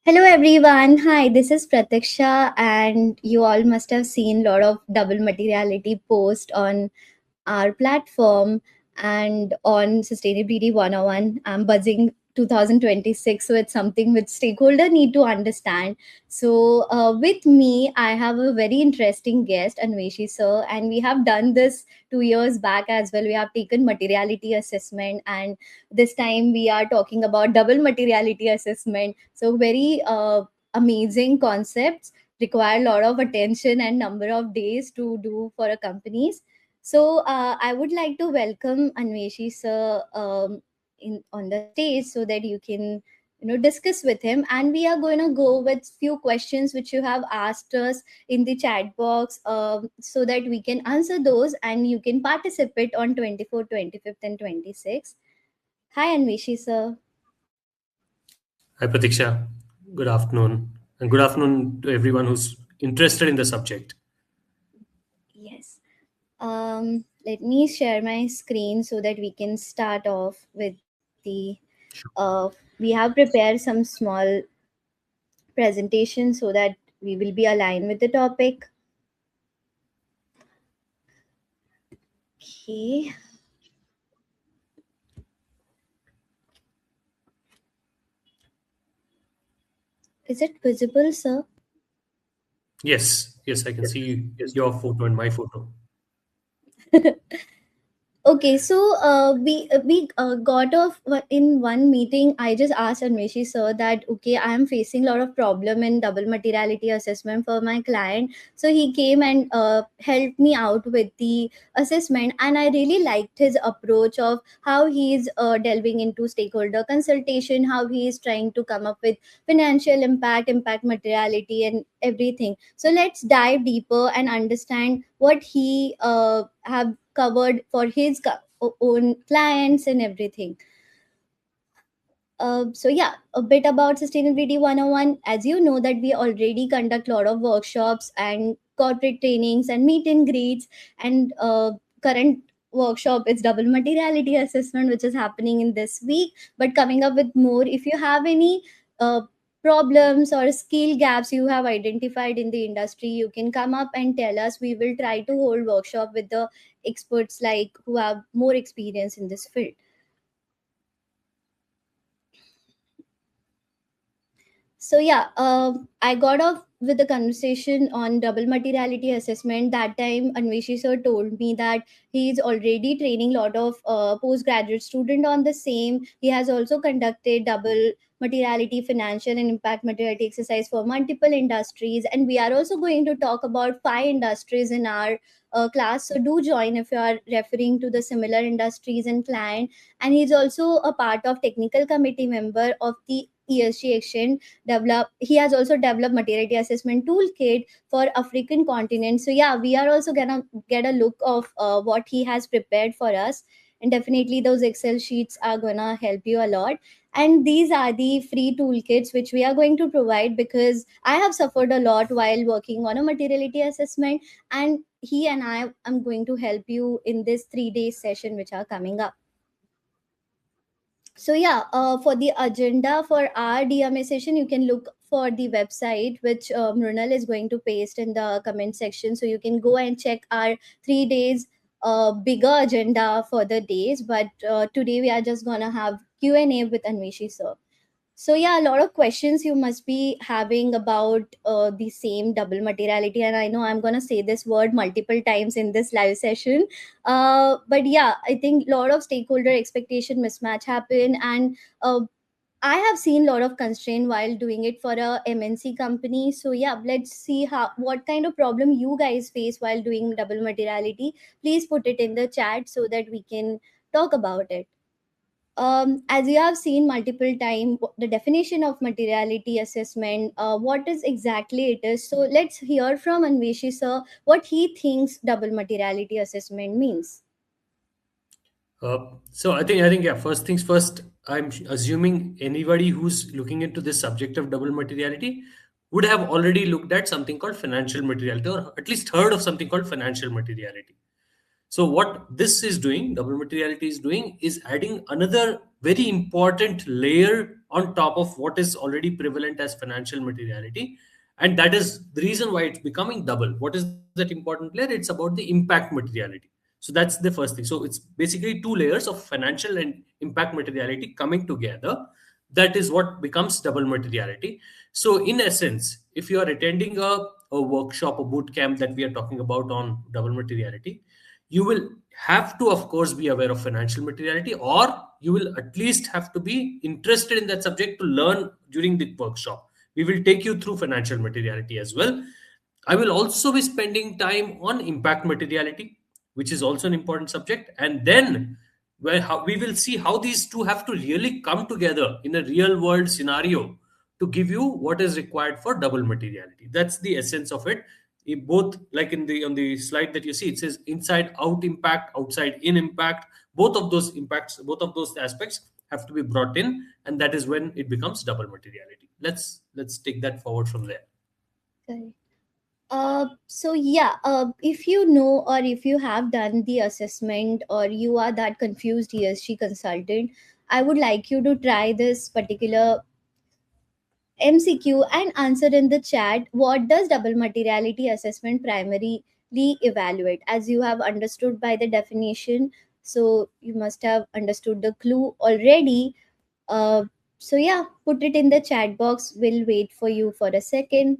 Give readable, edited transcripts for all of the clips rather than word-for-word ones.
Hello everyone. Hi, this is Pratiksha, and you all must have seen a lot of double materiality posts on our platform and on Sustainability 101. I'm buzzing 2026, so it's something which stakeholder need to understand. So, with me, I have a very interesting guest, Anveshi sir, and we have done this 2 years back as well. We have taken materiality assessment, and this time we are talking about double materiality assessment. So, very amazing concepts require a lot of attention and number of days to do for a companies. So I would like to welcome Anveshi sir in on the stage so that you can discuss with him, and we are going to go with few questions which you have asked us in the chat box, so that we can answer those and you can participate on 24th, 25th, and 26th. Hi Anveshi sir. Hi, Pratiksha. Good afternoon. And good afternoon to everyone who's interested in the subject. Yes. Let me share my screen so that we can start off with the. We have prepared some small presentation so that we will be aligned with the topic. Okay. Is it visible, sir? Yes, I can see your photo and my photo. Okay, so we got off in one meeting. I just asked Anveshi sir that okay, I am facing a lot of problem in double materiality assessment for my client. So he came and helped me out with the assessment, and I really liked his approach of how he's delving into stakeholder consultation, how he is trying to come up with financial impact materiality, and everything. So let's dive deeper and understand what he have covered for his own clients and everything. So yeah, a bit about Sustainability 101. As you know that we already conduct a lot of workshops and corporate trainings and meet and greets, and current workshop is double materiality assessment which is happening in this week, but coming up with more. If you have any uh, problems or skill gaps you have identified in the industry, you can come up and tell us. We will try to hold workshop with the experts like who have more experience in this field. So yeah, I got off with the conversation on double materiality assessment. That time, Anveshi sir told me that he's already training a lot of postgraduate student on the same. He has also conducted double materiality financial and impact materiality exercise for multiple industries, and we are also going to talk about 5 industries in our class. So do join if you are referring to the similar industries and client. And he's also a part of technical committee member of the ESG exchange. He has also developed materiality assessment toolkit for African continent. So yeah, we are also gonna get a look of what he has prepared for us, and definitely those Excel sheets are gonna help you a lot. And these are the free toolkits which we are going to provide, because I have suffered a lot while working on a materiality assessment, and he and I am going to help you in this 3 day session which are coming up. So yeah, for the agenda for our DMA session, you can look for the website which Mrunal is going to paste in the comment section, so you can go and check our 3 days bigger agenda for the days. But today we are just gonna have Q&A with Anveshi sir. So yeah, a lot of questions you must be having about the same double materiality, and I know I'm gonna say this word multiple times in this live session. But yeah, I think a lot of stakeholder expectation mismatch happen, and I have seen a lot of constraint while doing it for a MNC company. So yeah, let's see how what kind of problem you guys face while doing double materiality. Please put it in the chat so that we can talk about it. As you have seen multiple times, the definition of materiality assessment, what is exactly it is. So let's hear from Anveshi sir what he thinks double materiality assessment means. So I think yeah. First things first. I'm assuming anybody who's looking into this subject of double materiality would have already looked at something called financial materiality, or at least heard of something called financial materiality. So what this is doing, double materiality is doing, is adding another very important layer on top of what is already prevalent as financial materiality. And that is the reason why it's becoming double. What is that important layer? It's about the impact materiality. So that's the first thing. So it's basically two layers of financial and impact materiality coming together. That is what becomes double materiality. So in essence, if you are attending a workshop, a boot camp that we are talking about on double materiality, you will have to, of course, be aware of financial materiality, or you will at least have to be interested in that subject to learn during the workshop. We will take you through financial materiality as well. I will also be spending time on impact materiality, which is also an important subject. And then we will see how these two have to really come together in a real world scenario to give you what is required for double materiality. That's the essence of it. Both, like in the on the slide that you see, it says inside out impact, outside in impact. Both of those impacts, both of those aspects have to be brought in, and that is when it becomes double materiality. Let's take that forward from there. Correct. So yeah, if you know or if you have done the assessment or you are that confused ESG consultant, I would like you to try this particular MCQ and answer in the chat. What does double materiality assessment primarily evaluate? As you have understood by the definition, so you must have understood the clue already. Uh, so yeah, put it in the chat box. We'll wait for you for a second.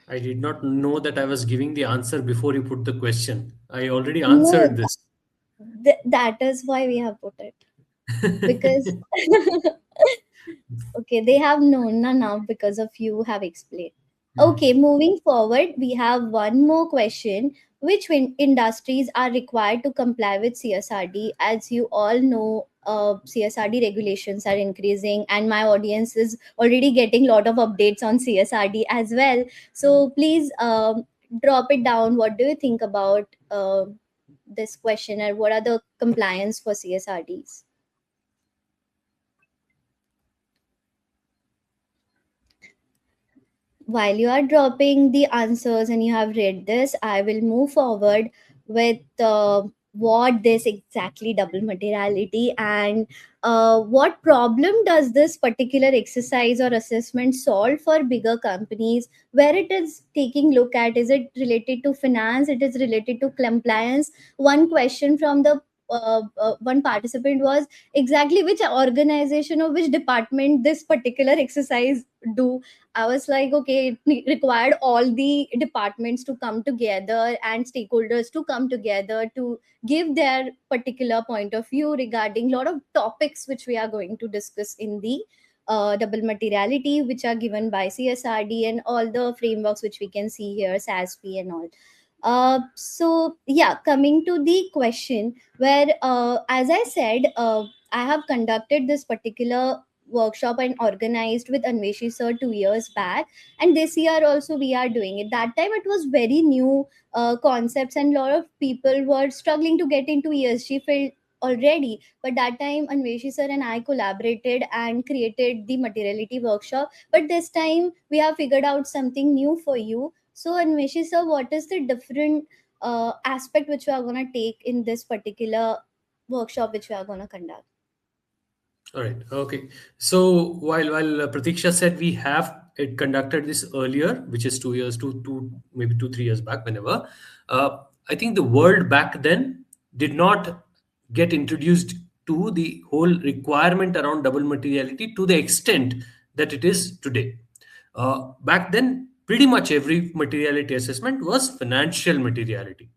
I did not know that I was giving the answer before you put the question. I already No, answered this. that is why we have put it, because okay, they have known now because of you have explained. Okay, moving forward, we have one more question. Which industries are required to comply with CSRD? As you all know, CSRD regulations are increasing, and my audience is already getting a lot of updates on CSRD as well. So please drop it down. What do you think about this question, and what are the compliance for CSRDs? While you are dropping the answers and you have read this, I will move forward with what this exactly double materiality, and what problem does this particular exercise or assessment solve for bigger companies, where it is taking look at, is it related to finance, it is related to compliance. One question from the one participant was exactly which organization or which department this particular exercise do. I was like, okay, it required all the departments to come together and stakeholders to come together to give their particular point of view regarding a lot of topics which we are going to discuss in the double materiality, which are given by CSRD and all the frameworks which we can see here, SASP and all. So yeah, coming to the question, where as I said, I have conducted this particular workshop and organized with Anveshi sir 2 years back, and this year also we are doing it. That time it was very new concepts, and a lot of people were struggling to get into ESG field already. But that time Anveshi sir and I collaborated and created the materiality workshop. But this time we have figured out something new for you. So Anveshi sir, what is the different aspect which we are going to take in this particular workshop which we are going to conduct? All right. Okay. So while Pratiksha said we have it conducted this earlier, which is 2 years, two maybe 2 3 years back, whenever. I think the world back then did not get introduced to the whole requirement around double materiality to the extent that it is today. Back then, pretty much every materiality assessment was financial materiality.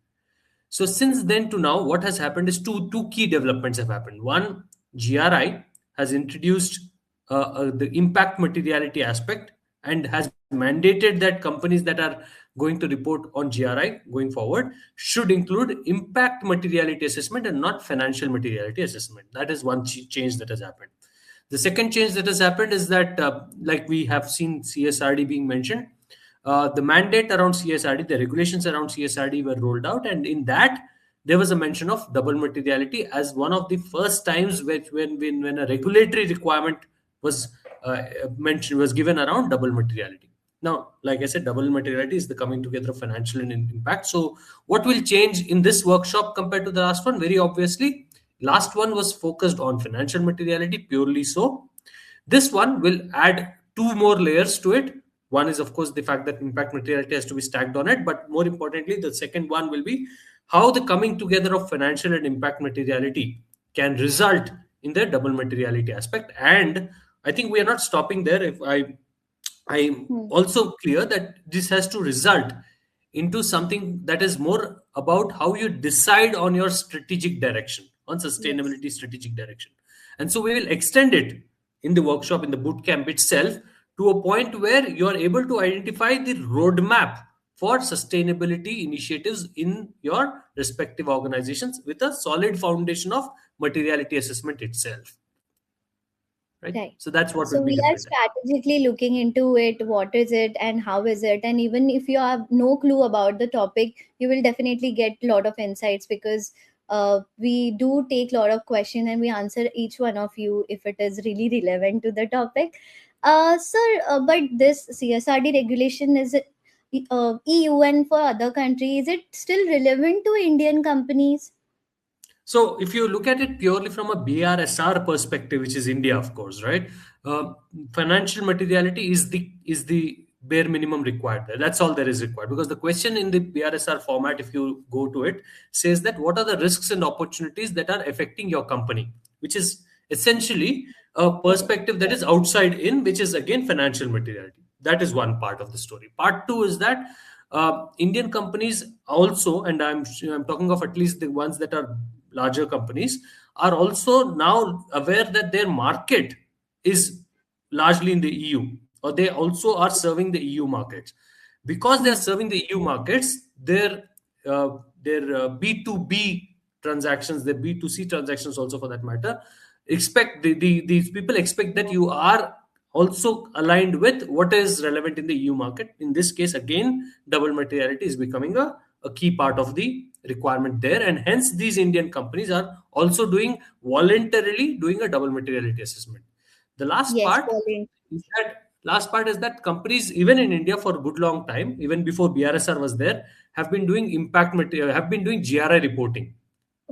So since then to now, what has happened is two key developments have happened. One, GRI has introduced the impact materiality aspect and has mandated that companies that are going to report on GRI going forward should include impact materiality assessment and not financial materiality assessment. That is one change that has happened. The second change that has happened is that, like we have seen CSRD being mentioned, the mandate around CSRD, the regulations around CSRD were rolled out, and in that there was a mention of double materiality as one of the first times when a regulatory requirement was mentioned, was given around double materiality. Now, like I said, double materiality is the coming together of financial and impact. So, what will change in this workshop compared to the last one? Very obviously, Last one was focused on financial materiality purely. So this one will add two more layers to it. One is, of course, the fact that impact materiality has to be stacked on it. But more importantly, the second one will be how the coming together of financial and impact materiality can result in the double materiality aspect. And I think we are not stopping there. If I'm Hmm. also clear that this has to result into something that is more about how you decide on your strategic direction, on Yes. sustainability strategic direction. And so we will extend it in the workshop, in the boot camp itself, to a point where you are able to identify the roadmap for sustainability initiatives in your respective organizations with a solid foundation of materiality assessment itself. Right? Right. So that's what will So be we are different. strategically looking into it. What is it and how is it? And even if you have no clue about the topic, you will definitely get a lot of insights because we do take a lot of questions and we answer each one of you if it is really relevant to the topic. Sir, but this CSRD regulation is it EU and for other countries, is it still relevant to Indian companies? So if you look at it purely from a BRSR perspective, which is India, of course, right? Uh, Financial materiality is the bare minimum required there. That's all there is required, because the question in the BRSR format, if you go to it, says that what are the risks and opportunities that are affecting your company, which is essentially a Correct. perspective that is outside in, which is again financial materiality. That is one part of the story. Part two is that Indian companies also, and I'm talking of at least the ones that are larger companies, are also now aware that their market is largely in the EU, or they also are serving the EU markets. Because they are Hmm. serving the EU markets, their B2B transactions, their B2C transactions also for that matter, these people expect that you are also aligned with what is relevant in the EU market. In this case, again, double materiality is becoming a key part of the requirement there, and hence these Indian companies are also voluntarily doing a double materiality assessment. The Yes, Pauline. last part is that companies, even in India, for a good long time, even before BRSR was there, have been doing impact material, have been doing GRI reporting.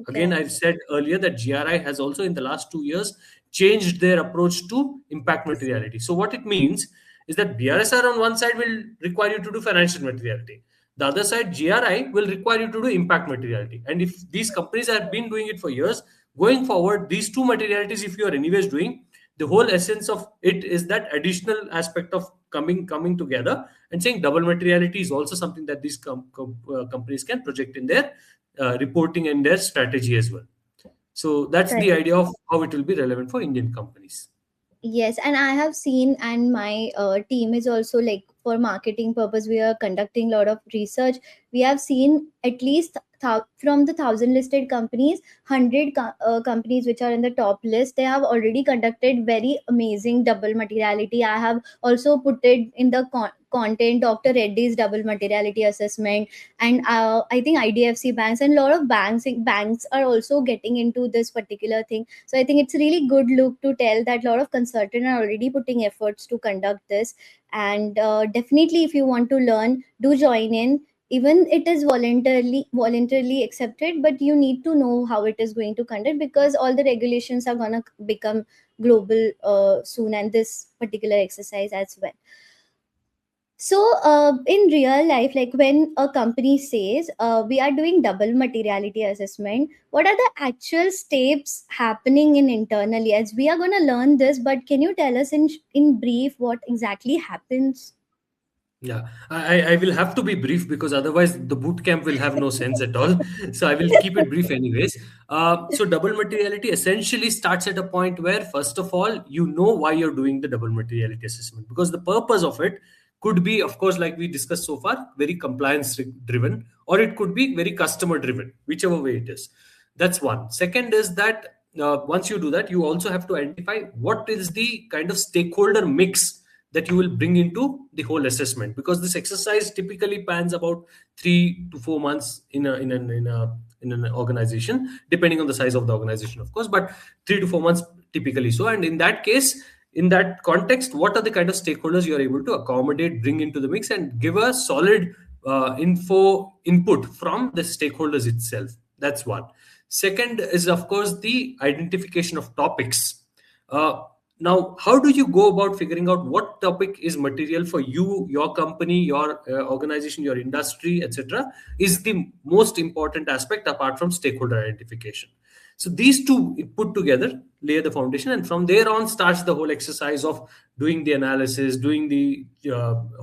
Again, Okay. I said earlier that GRI has also in the last 2 years changed their approach to impact materiality. So what it means is that BRSR on one side will require you to do financial materiality. The other side, GRI, will require you to do impact materiality. And if these companies have been doing it for years, going forward, these two materialities, if you are anyways doing, the whole essence of it is that additional aspect of coming together and saying double materiality is also something that these companies can project in their reporting and their strategy as well. So that's the Correct. idea of how it will be relevant for Indian companies. Yes, and I have seen, and my team is also like for marketing purpose. We are conducting a lot of research. We have seen at least from the thousand listed companies, hundred companies which are in the top list. They have already conducted very amazing double materiality. I have also put it in the content. Dr. Reddy's double materiality assessment, and I think IDFC banks and a lot of banks are also getting into this particular thing. So I think it's a really good look to tell that a lot of consultants are already putting efforts to conduct this. And definitely, if you want to learn, do join in. Even it is voluntarily accepted, but you need to know how it is going to conduct because all the regulations are gonna become global soon, and this particular exercise as well. So, in real life, like when a company says we are doing double materiality assessment, what are the actual steps happening in internally? As we are going to learn this, but can you tell us in brief what exactly happens? Yeah, I will have to be brief because otherwise the boot camp will have no sense at all. So I will keep it brief anyways. So double materiality essentially starts at a point where, first of all, you know why you're doing the double materiality assessment, because the purpose of it could be, of course, like we discussed so far, very compliance driven, or it could be very customer driven, whichever way it is. That's one. Second is that once you do that, you also have to identify what is the kind of stakeholder mix that you will bring into the whole assessment, because this exercise typically pans about 3 to 4 months in an organization, depending on the size of the organization, of course, but 3 to 4 months typically. So, and in that case, in that context, what are the kind of stakeholders you are able to accommodate, bring into the mix, and give a solid input from the stakeholders itself? That's one. Second is, of course, the identification of topics. Uh, Now, how do you go about figuring out what topic is material for you, your company, your organization, your industry, etc., is the most important aspect apart from stakeholder identification. So these two put together lay the foundation, and from there on starts the whole exercise of doing the analysis, doing the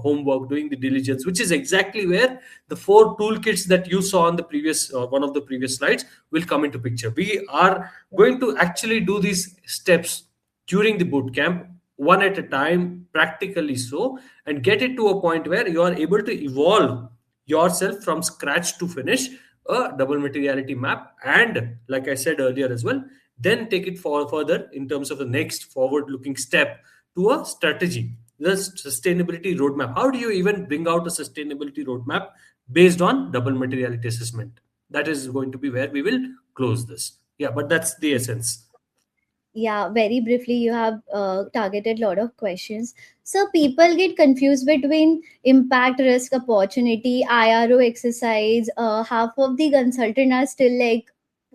homework, doing the diligence, which is exactly where the four toolkits that you saw on the previous one of the previous slides will come into picture. We are going to actually do these steps during the boot camp, one at a time, practically so, and get it to a point where you are able to evolve yourself from scratch to finish a double materiality map. And like I said earlier as well, then take it for further in terms of the next forward looking step to a strategy, the sustainability roadmap. How do you even bring out a sustainability roadmap based on double materiality assessment? That is going to be where we will close this. Yeah, but that's the essence. Yeah, very briefly, you have targeted a lot of questions. So people get confused between impact, risk, opportunity, IRO exercise. Half of the consultant are still like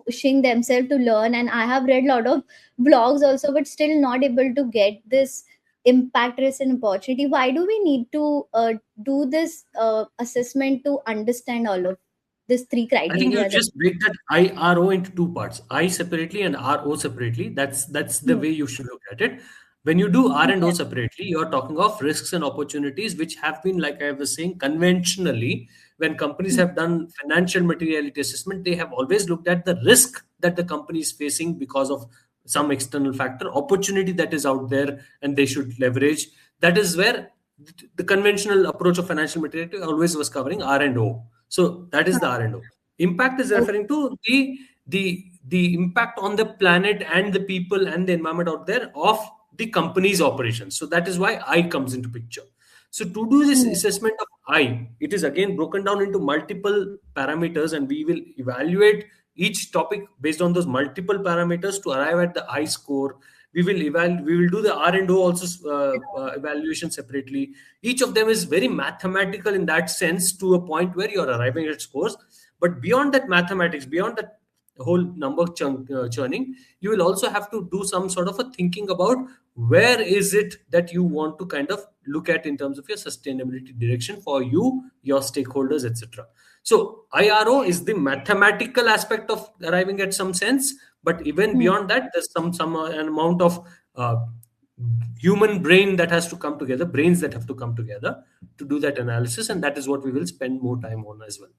pushing themselves to learn, and I have read a lot of blogs also, but still not able to get this impact, risk, and opportunity. Why do we need to do this assessment to understand all of these three I think you criteria? That just break that IRO into two parts, I separately and RO separately. That's the Hmm. way you should look at it. When you do R and O Okay. separately, you're talking of risks and opportunities, which have been, like I was saying, conventionally, when companies Hmm. have done financial materiality assessment, they have always looked at the risk that the company is facing because of some external factor, opportunity that is out there, and they should leverage. That is where the conventional approach of financial materiality always was covering R and O. So that is the R and O. Impact is Oh, referring to the impact on the planet and the people and the environment out there of the company's operations. So that is why I comes into picture. So to do this hmm. assessment of I, it is again broken down into multiple parameters, and we will evaluate each topic based on those multiple parameters to arrive at the I score. We will do the R and O also evaluation separately. Each of them is very mathematical in that sense, to a point where you are arriving at scores. But beyond that mathematics, beyond that whole number churning, you will also have to do some sort of a thinking about where is it that you want to kind of look at in terms of your sustainability direction for you, your stakeholders, etc. So IRO is the mathematical aspect of arriving at some sense, but even Hmm. beyond that, there's some an amount of uh, human brain that has to come together, brains that have to come together to do that analysis, and that is what we will spend more time on as well.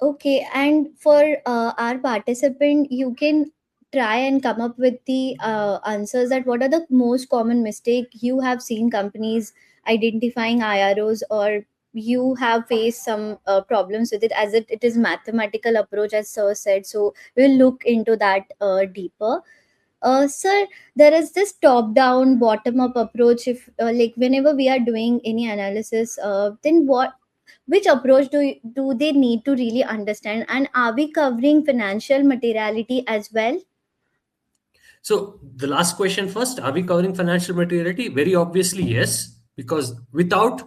Okay, and for our participant, you can try and come up with the answers that what are the most common mistake you have seen companies identifying IROs, or you have faced some problems with it, as it is mathematical approach as sir said. So we'll look into that deeper. Sir, there is this top down bottom up approach. If like whenever we are doing any analysis, then which approach do they need to really understand, and are we covering financial materiality as well? So the last question first, are we covering financial materiality? Very obviously, yes, because without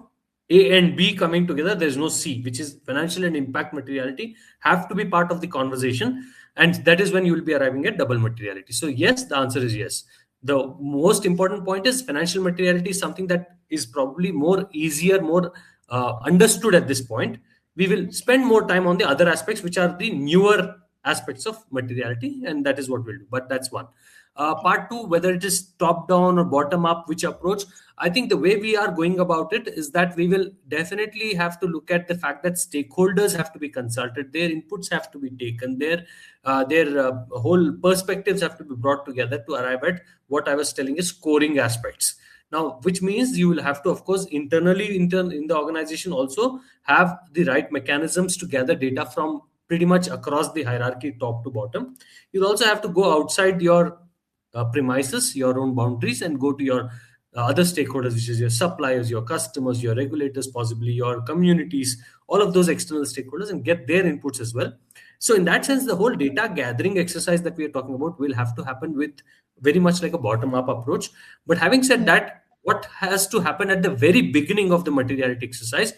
A and B coming together, there's no C, which is financial and impact materiality have to be part of the conversation. And that is when you will be arriving at double materiality. So yes, the answer is yes. The most important point is financial materiality is something that is probably more easier, more understood at this point. We will spend more time on the other aspects, which are the newer aspects of materiality, and that is what we'll do. But that's one. Part two, whether it is top down or bottom up, which approach, I think the way we are going about it is that we will definitely have to look at the fact that stakeholders have to be consulted, their inputs have to be taken, their whole perspectives have to be brought together to arrive at what I was telling is scoring aspects. Now, which means you will have to, of course, internally in the organization also have the right mechanisms to gather data from pretty much across the hierarchy, top to bottom. You'll also have to go outside your premises, your own boundaries, and go to your other stakeholders, which is your suppliers, your customers, your regulators, possibly your communities, all of those external stakeholders, and get their inputs as well. So, in that sense, the whole data gathering exercise that we are talking about will have to happen with very much like a bottom up approach. But having said that, what has to happen at the very beginning of the materiality exercise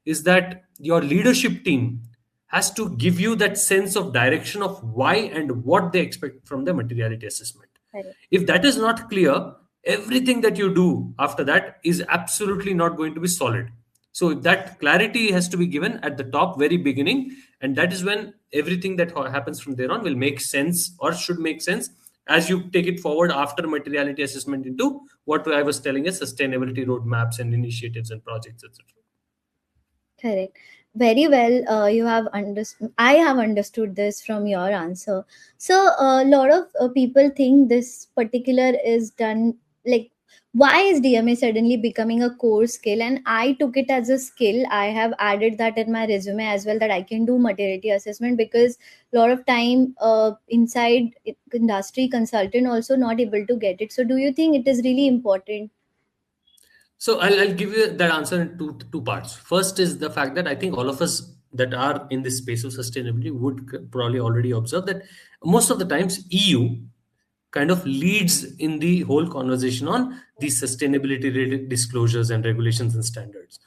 is that your leadership team has to give you that sense of direction of why and what they expect from the materiality assessment. Correct. If that is not clear, everything that you do after that is absolutely not going to be solid. So that clarity has to be given at the top, very beginning, and that is when everything that happens from there on will make sense or should make sense as you take it forward after materiality assessment into what I was telling as sustainability roadmaps and initiatives and projects, etc. Correct. Very well. You have understood. I have understood this from your answer. So, a lot of people think this particular is done like. Why is DMA suddenly becoming a core skill? And I took it as a skill. I have added that in my resume as well, that I can do materiality assessment, because a lot of time inside industry consultant also not able to get it. So, do you think it is really important? So I'll give you that answer in two parts. First is the fact that I think all of us that are in this space of sustainability would probably already observe that most of the times EU kind of leads in the whole conversation on these sustainability related disclosures and regulations and standards.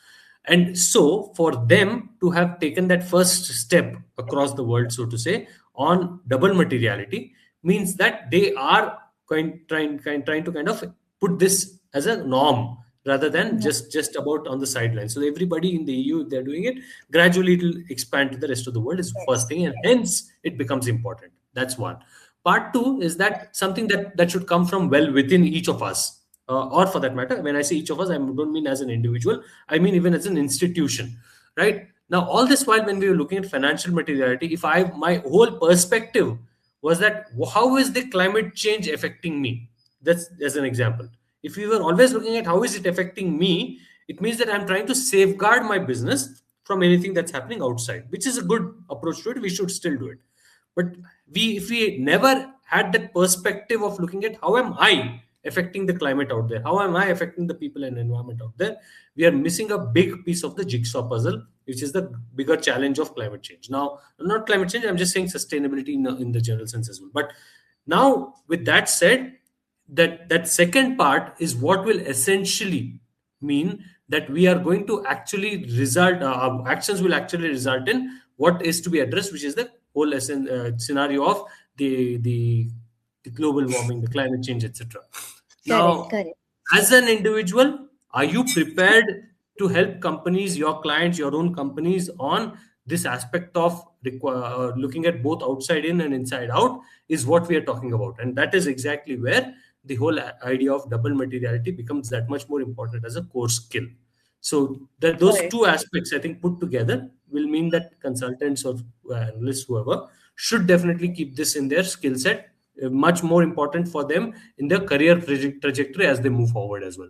And so for them to have taken that first step across the world, so to say, on double materiality means that they are trying to kind of put this as a norm rather than Yeah. just about on the sidelines. So everybody in the EU, if they're doing it, gradually it will expand to the rest of the world is first Yes. thing, and hence it becomes important. That's one. Part two is that something that should come from well within each of us, or for that matter, when I say each of us, I don't mean as an individual, I mean even as an institution, right? Now, all this while, when we were looking at financial materiality, if I my whole perspective was that how is the climate change affecting me? That's as an example. If we were always looking at how is it affecting me, it means that I'm trying to safeguard my business from anything that's happening outside, which is a good approach to it. We should still do it. But if we never had that perspective of looking at how am I affecting the climate out there, how am I affecting the people and environment out there, we are missing a big piece of the jigsaw puzzle, which is the bigger challenge of climate change. Now, not climate change, I'm just saying sustainability in the general sense as well. But now, with that said, that second part is what will essentially mean that we are going to actually result, our actions will actually result in what is to be addressed, which is the whole scenario of the global warming, the climate change, etc. Correct. Now, Correct. as an individual, are you prepared to help companies, your clients, your own companies on this aspect of looking at both outside in and inside out is what we are talking about. And that is exactly where the whole idea of double materiality becomes that much more important as a core skill. So that those Correct. two aspects, I think, put together will mean that consultants or analysts, whoever, should definitely keep this in their skill set. Much more important for them in their career trajectory as they move forward as well.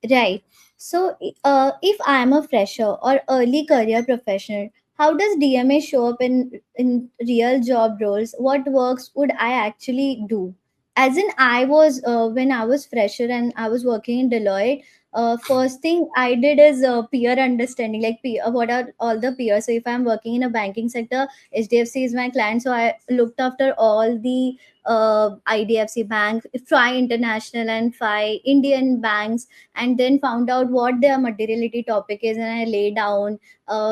Right. So, if I am a fresher or early career professional, how does DMA show up in real job roles? What works would I actually do? As in, I was when I was fresher and I was working in Deloitte. First thing I did is peer understanding, like what are all the peers. So, if I'm working in a banking sector, HDFC is my client, so I looked after all the IDFC Bank, FI International, and FI Indian banks, and then found out what their materiality topic is, and I lay down.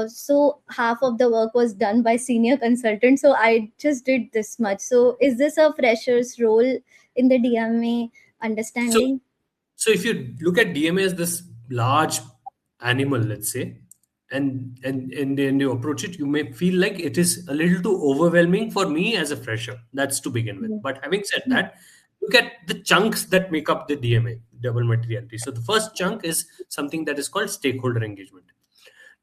So half of the work was done by senior consultant, so I just did this much. So is this a fresher's role in the DMA So, understanding? so if you look at DMA as this large animal, let's say, and then you approach it, you may feel like it is a little too overwhelming for me as a fresher. That's to begin with. Yeah. But having said that, look at the chunks that make up the DMA, double materiality. So the first chunk is something that is called stakeholder engagement.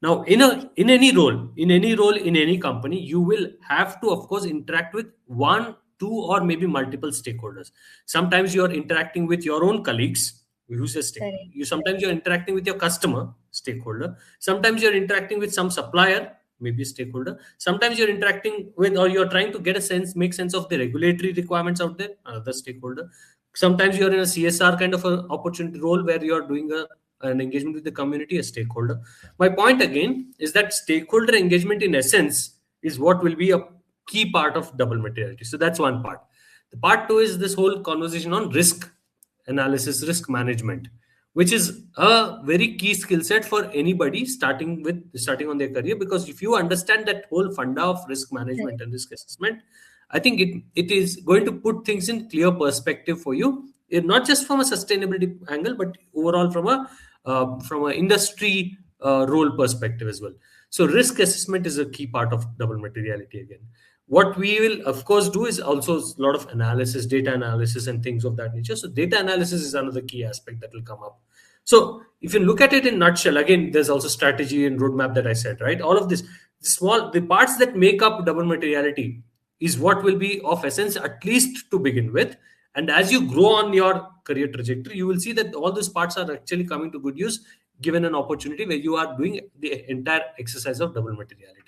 Now, in any role in any company, you will have to, of course, interact with one, two, or maybe multiple stakeholders. Sometimes you are interacting with your own colleagues, who's a stakeholder. Correct. You sometimes you're interacting with your customer, stakeholder. Sometimes you're interacting with some supplier, maybe a stakeholder. Sometimes you're interacting with, or you're trying to get a sense, make sense of the regulatory requirements out there, another stakeholder. Sometimes you're in a CSR kind of an opportunity role where you're doing an engagement with the community, a stakeholder. My point again is that stakeholder engagement, in essence, is what will be a key part of double materiality. So that's one part. The part two is this whole conversation on risk analysis, risk management. which is a very key skill set for anybody starting on their career. Because if you understand that whole funda of risk management Correct. and risk assessment, I think it is going to put things in clear perspective for you, not just from a sustainability angle, but overall from a industry role perspective as well. So risk assessment is a key part of double materiality again. What we will of course do is also a lot of analysis, data analysis and things of that nature. So data analysis is another key aspect that will come up. So if you look at it in nutshell, again, there's also strategy and roadmap that I said, right? All of this, the parts that make up double materiality is what will be of essence, at least to begin with. And as you grow on your career trajectory, you will see that all those parts are actually coming to good use given an opportunity where you are doing the entire exercise of double materiality.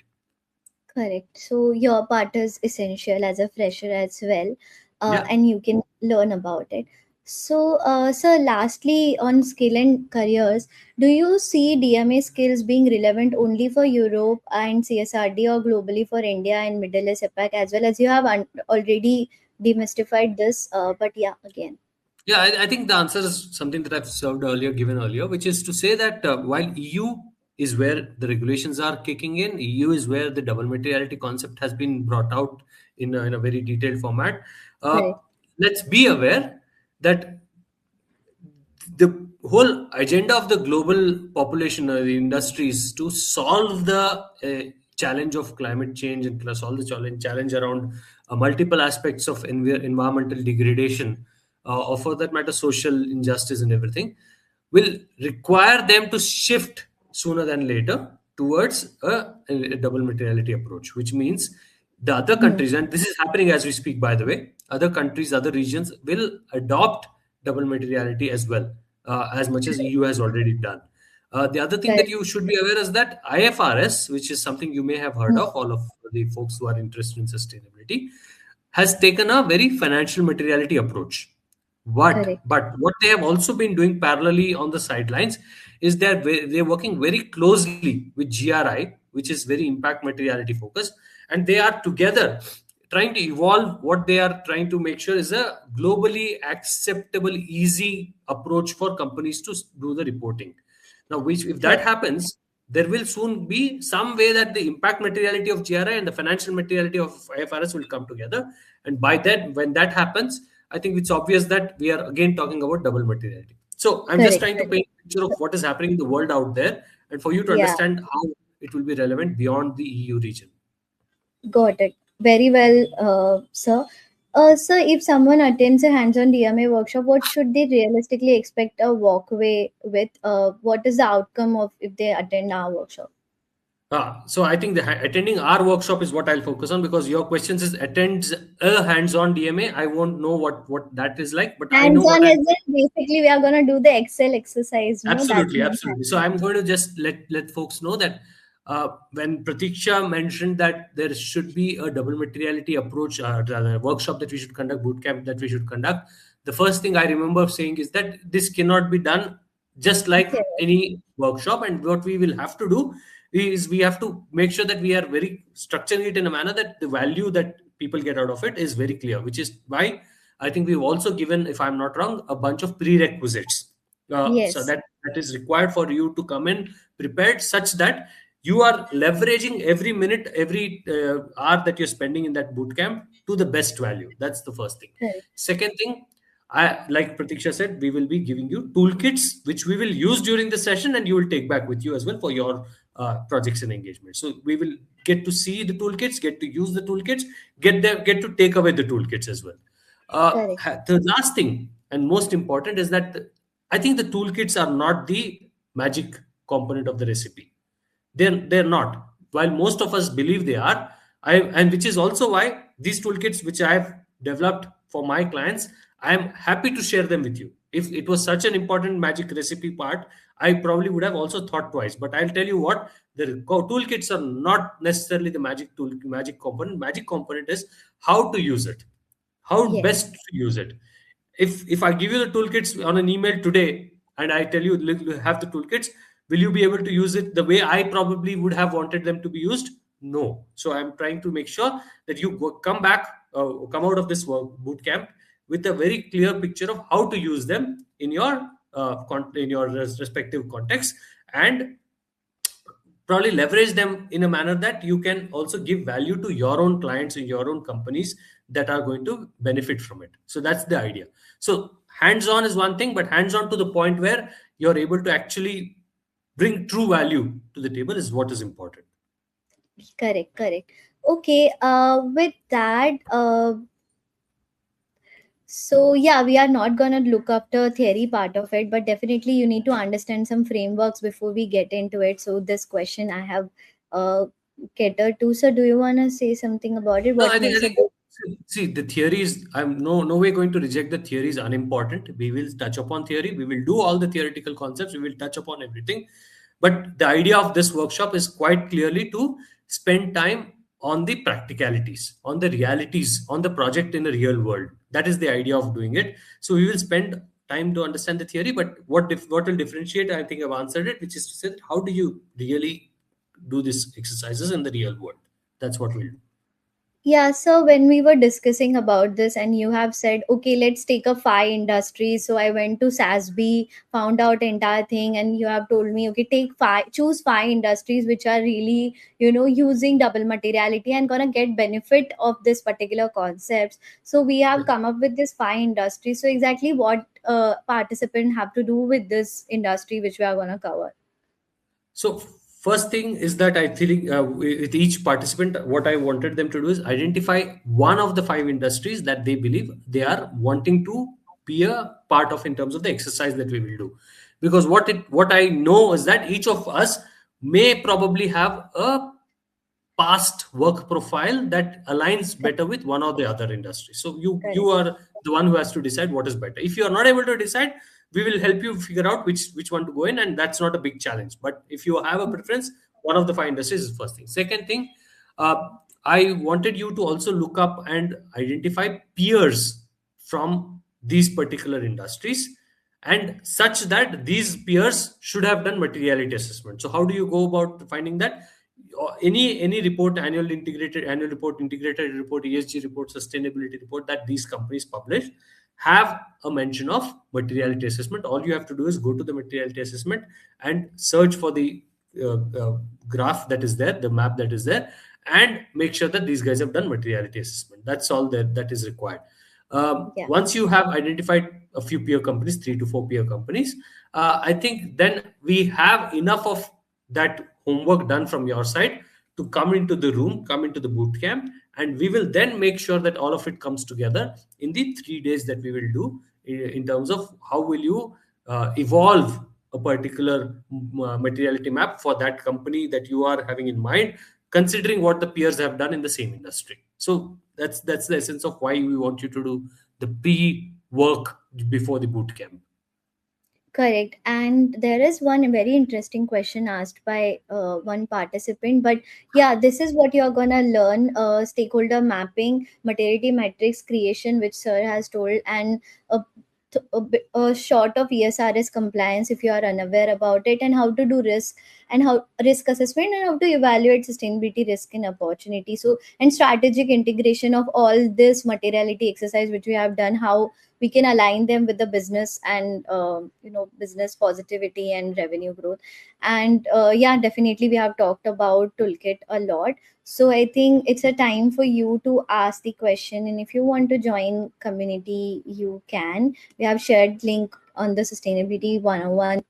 Correct. So your part is essential as a fresher as well, Yeah. and you can learn about it. So, sir, lastly, on skill and careers, do you see DMA skills being relevant only for Europe and CSRD, or globally for India and Middle East APAC as well? As you have already demystified this, but yeah, again. Yeah, I think the answer is something that I've given earlier, which is to say that while EU is where the regulations are kicking in, EU is where the double materiality concept has been brought out in a very detailed format. Uh, Correct. let's be aware that the whole agenda of the global population or the industries to solve the challenge of climate change and plus all the challenge around multiple aspects of environmental degradation, or for that matter social injustice and everything, will require them to shift sooner than later towards a double materiality approach, which means the other Hmm. countries, and this is happening as we speak, by the way, other countries, other regions will adopt double materiality as well, as much as EU has already done. The other thing that Correct. you should be aware is that IFRS, which is something you may have heard Hmm. of, all of the folks who are interested in sustainability, has taken a very financial materiality approach. But Correct. but what they have also been doing parallelly on the sidelines is they're working very closely with GRI, which is very impact materiality focused, and they are together trying to evolve what they are trying to make sure is a globally acceptable, easy approach for companies to do the reporting. Now, which if that Correct. happens, there will soon be some way that the impact materiality of GRI and the financial materiality of IFRS will come together. And by that, when that happens, I think it's obvious that we are again talking about double materiality. So I'm just Correct. trying to paint a picture of what is happening in the world out there and for you to Yeah. understand how it will be relevant beyond the EU region. Got it. Very well, sir. Sir, if someone attends a hands-on DMA workshop, what should they realistically expect a walkway with? What is the outcome of if they attend our workshop? So I think attending our workshop is what I'll focus on, because your questions is attends a hands-on DMA. I won't know what that is like, but I know what Hands-on I'm. is it basically we are gonna do the Excel exercise. No, that Absolutely, means absolutely. So hands-on. I'm going to just let folks know that when Pratiksha mentioned that there should be a double materiality approach, rather workshop that we should conduct, bootcamp that we should conduct, the first thing I remember saying is that this cannot be done just like Correct. any workshop. And what we will have to do is we have to make sure that we are very structuring it in a manner that the value that people get out of it is very clear, which is why I think we've also given, if I'm not wrong, a bunch of prerequisites, so Yes. that is required for you to come in prepared, such that you are leveraging every minute, every hour that you're spending in that boot camp to the best value. That's the first thing. Correct. Second thing, I like Pratiksha said, we will be giving you toolkits which we will use during the session and you will take back with you as well for your projects and engagement. So we will get to see the toolkits, get to use the toolkits, get to take away the toolkits as well. Correct. The last thing and most important is that I think the toolkits are not the magic component of the recipe. They're not. While most of us believe they are, and which is also why these toolkits which I have developed for my clients, I am happy to share them with you. If it was such an important magic recipe part, I probably would have also thought twice. But I'll tell you what, the toolkits are not necessarily the magic component. Magic component is how to use it, how Yes. best to use it. If I give you the toolkits on an email today and I tell you, "Look, you have the toolkits," will you be able to use it the way I probably would have wanted them to be used? No. So I'm trying to make sure that you come back, come out of this boot camp with a very clear picture of how to use them in your in your respective context, and probably leverage them in a manner that you can also give value to your own clients in your own companies that are going to benefit from it. So that's the idea. So hands on is one thing, but hands on to the point where you're able to actually bring true value to the table is what is important. Correct, correct. Okay, with that, so yeah, we are not gonna look up the theory part of it, but definitely you need to understand some frameworks before we get into it. So this question I have uh, catered to. So do you wanna say something about it? No, What I makes a think good? see the theories. I'm no way going to reject the theories unimportant. We will touch upon theory. We will do all the theoretical concepts. We will touch upon everything. But the idea of this workshop is quite clearly to spend time on the practicalities, on the realities, on the project in the real world. That is the idea of doing it. So we will spend time to understand the theory. But what will differentiate? I think I've answered it, which is to say, that how do you really do these exercises in the real world? That's what we'll do. Yeah, so when we were discussing about this, and you have said, okay, let's take a five industries. So I went to SASB, found out entire thing, and you have told me, okay, take five, choose five industries which are really, using double materiality and gonna get benefit of this particular concepts. So we have come up with this five industries. So exactly what participant have to do with this industry which we are gonna cover? So first thing is that I think with each participant, what I wanted them to do is identify one of the five industries that they believe they are wanting to be a part of in terms of the exercise that we will do. Because what I know is that each of us may probably have a past work profile that aligns better with one or the other industry. So you Correct. are the one who has to decide what is better. If you are not able to decide, we will help you figure out which one to go in, and that's not a big challenge. But if you have a preference, one of the five industries is first thing. Second thing, uh, I wanted you to also look up and identify peers from these particular industries, and such that these peers should have done materiality assessment. So how do you go about finding that? Any report, annual report, integrated report, ESG report, sustainability report that these companies publish have a mention of materiality assessment. All you have to do is go to the materiality assessment and search for the graph that is there, the map that is there, and make sure that these guys have done materiality assessment. That's all that is required. Yeah. Once you have identified a few peer companies, 3 to 4 peer companies, I think then we have enough of that homework done from your side to come into the room, come into the boot camp, and we will then make sure that all of it comes together in the 3 days that we will do in terms of how will you evolve a particular materiality map for that company that you are having in mind, considering what the peers have done in the same industry. So that's the essence of why we want you to do the pre work before the boot camp. Correct. And there is one very interesting question asked by one participant. But yeah, this is what you're going to learn, stakeholder mapping, materiality matrix creation, which Sir has told, and a, a short of ESRS compliance if you are unaware about it, and how to do risk and how risk assessment and how to evaluate sustainability risk and opportunity. So, and strategic integration of all this materiality exercise which we have done, how we can align them with the business and business positivity and revenue growth. And yeah, definitely we have talked about toolkit a lot. So I think it's a time for you to ask the question, and if you want to join community, you can. We have shared link on the sustainability 101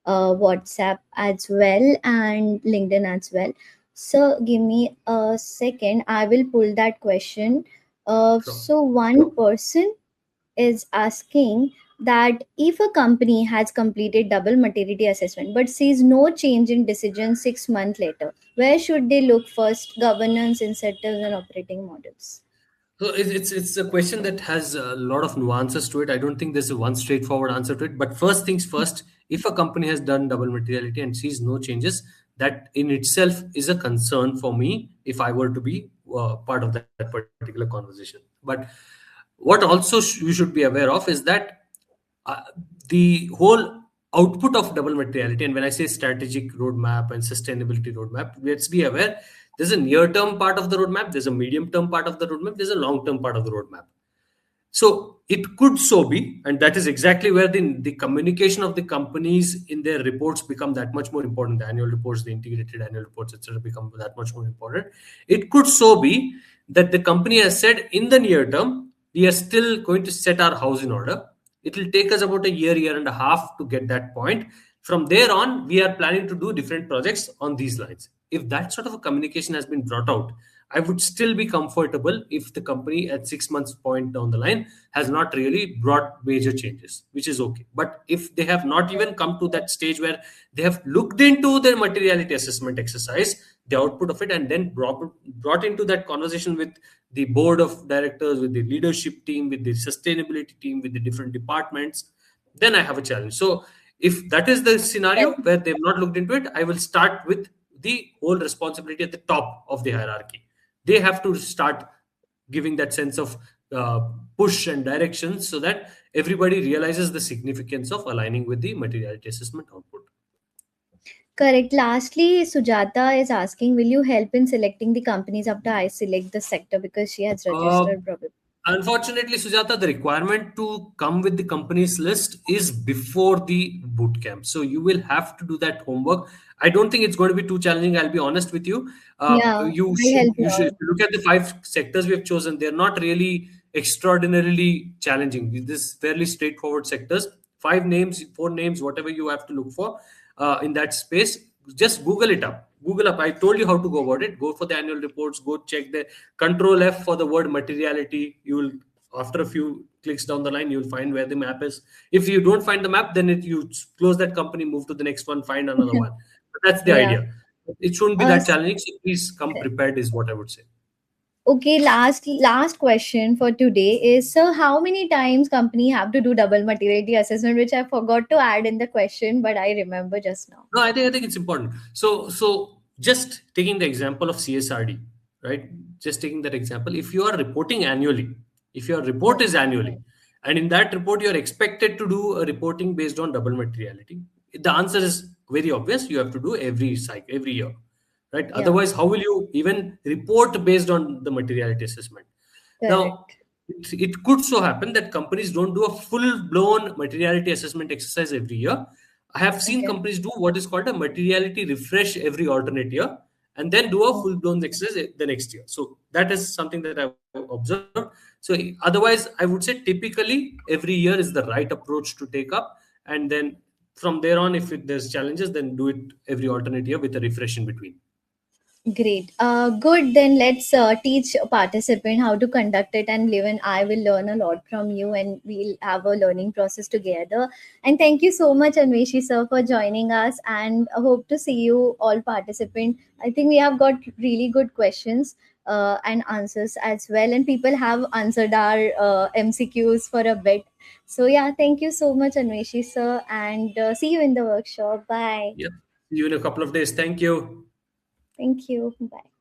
WhatsApp as well, and LinkedIn as well. So give me a second, I will pull that question. Sure. So one person is asking that if a company has completed double materiality assessment but sees no change in decision 6 months later, where should they look first? Governance, incentives, and operating models. So it's a question that has a lot of nuances to it. I don't think there's a one straightforward answer to it. But first things first, if a company has done double materiality and sees no changes, that in itself is a concern for me if I were to be part of that particular conversation. But what also you should be aware of is that uh, the whole output of double materiality, and when I say strategic roadmap and sustainability roadmap, let's be aware there's a near term part of the roadmap, there's a medium term part of the roadmap, there's a long term part of the roadmap. So it could so be, and that is exactly where the communication of the companies in their reports become that much more important. The annual reports, the integrated annual reports, etc., become that much more important. It could so be that the company has said in the near term, we are still going to set our house in order. It will take us about a year and a half to get that point. From there on, we are planning to do different projects on these lines. If that sort of a communication has been brought out, I would still be comfortable if the company at 6 months point down the line has not really brought major changes, which is okay. But if they have not even come to that stage where they have looked into their materiality assessment exercise, the output of it, and then brought into that conversation with the board of directors, with the leadership team, with the sustainability team, with the different departments, then I have a challenge. So if that is the scenario Correct. where they've not looked into it, I will start with the whole responsibility at the top of the hierarchy. They have to start giving that sense of uh, push and direction so that everybody realizes the significance of aligning with the materiality assessment output. Correct. Lastly, Sujata is asking, will you help in selecting the companies after I select the sector because she has Uh, registered probably. Unfortunately, Sujata, the requirement to come with the company's list is before the bootcamp. So you will have to do that homework. I don't think it's going to be too challenging. I'll be honest with you. Yeah, I'll help you You should, if out. you look at the five sectors we have chosen, they're not really extraordinarily challenging. This fairly straightforward sectors. Five names, four names, whatever you have to look for in that space. Just Google it up. Google up. I told you how to go about it. Go for the annual reports. Go check the Control F for the word materiality. You will, after a few clicks down the line, you'll find where the map is. If you don't find the map, then you close that company, move to the next one, find another one. But that's the Yeah. idea. It shouldn't be Uh, that challenging. So please come correct. prepared, is what I would say. Okay, last question for today is, so how many times company have to do double materiality assessment, which I forgot to add in the question, but I remember just now. No, I think it's important. So just taking the example of CSRD, right? Just taking that example, if you are reporting annually, if your report is annually, and in that report you are expected to do a reporting based on double materiality, the answer is very obvious. You have to do every cycle, every year, right? Yeah, Otherwise, how will you even report based on the materiality assessment? Now, correct. it could so happen that companies don't do a full blown materiality assessment exercise every year. I have seen Okay. companies do what is called a materiality refresh every alternate year and then do a Oh, full blown exercise the next year. So that is something that I've observed. So otherwise, I would say typically every year is the right approach to take up. And then from there on, if there's challenges, then do it every alternate year with a refresh in between. great. Good. Then let's teach a participant how to conduct it, and Liv and I will learn a lot from you, and we'll have a learning process together. And thank you so much, Anveshi sir, for joining us. And I hope to see you all participant. I think we have got really good questions and answers as well, and people have answered our MCQs for a bit. So yeah, thank you so much, Anveshi sir, and see you in the workshop. Bye. Yep. See you in a couple of days. Thank you. Thank you. Bye.